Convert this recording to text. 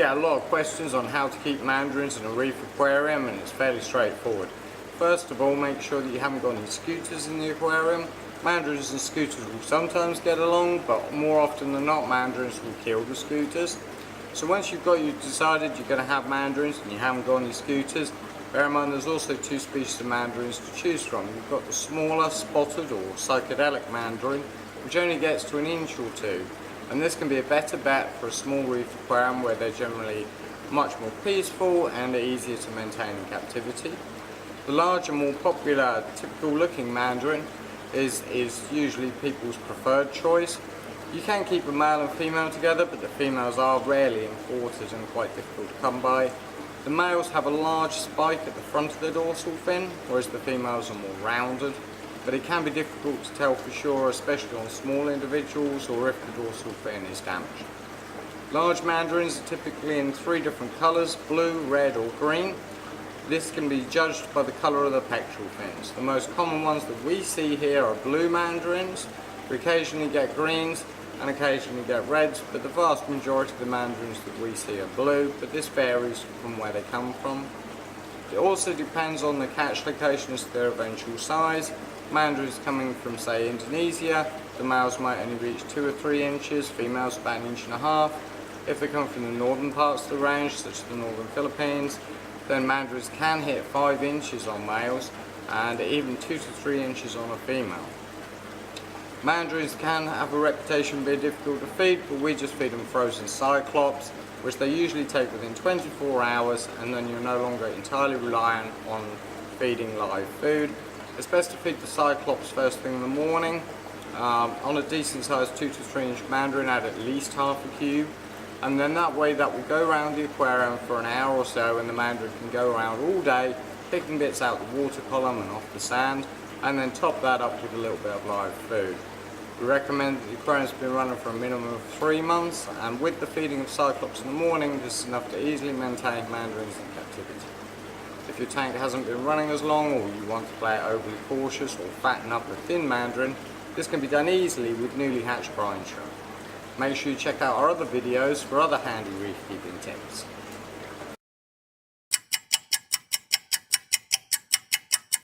get a lot of questions on how to keep mandarins in a reef aquarium, and it's fairly straightforward. First of all, make sure that you haven't got any scooters in the aquarium. Mandarins and scooters will sometimes get along, but more often than not, mandarins will kill the scooters. So once you've decided you're going to have mandarins and you haven't got any scooters, bear in mind there's also two species of mandarins to choose from. You've got the smaller spotted or psychedelic mandarin, which only gets to an inch or two. And this can be a better bet for a small reef aquarium where they're generally much more peaceful and are easier to maintain in captivity. The larger, more popular, typical looking mandarin is usually people's preferred choice. You can keep a male and female together, but the females are rarely imported and quite difficult to come by. The males have a large spike at the front of the dorsal fin, whereas the females are more rounded. But it can be difficult to tell for sure, especially on small individuals or if the dorsal fin is damaged. Large mandarins are typically in three different colours: blue, red or green. This can be judged by the colour of the pectoral fins. The most common ones that we see here are blue mandarins. We occasionally get greens and occasionally get reds, but the vast majority of the mandarins that we see are blue, but this varies from where they come from. It also depends on the catch location as to their eventual size. Mandarins coming from, say, Indonesia, the males might only reach 2 or 3 inches, females about 1.5 inches. If they come from the northern parts of the range, such as the northern Philippines, then mandarins can hit 5 inches on males and even 2 to 3 inches on a female. Mandarins can have a reputation of being difficult to feed, but we just feed them frozen cyclops, which they usually take within 24 hours, and then you're no longer entirely reliant on feeding live food. It's best to feed the cyclops first thing in the morning. On a decent sized 2 to 3 inch mandarin, add at least half a cube, and then that way that will go around the aquarium for an hour or so, and the mandarin can go around all day picking bits out the water column and off the sand, and then top that up with a little bit of live food. We recommend that the aquarium's been running for a minimum of 3 months, and with the feeding of cyclops in the morning, this is enough to easily maintain mandarins in captivity. If your tank hasn't been running as long, or you want to play it overly cautious or fatten up a thin mandarin, this can be done easily with newly hatched brine shrimp. Make sure you check out our other videos for other handy reef keeping tips.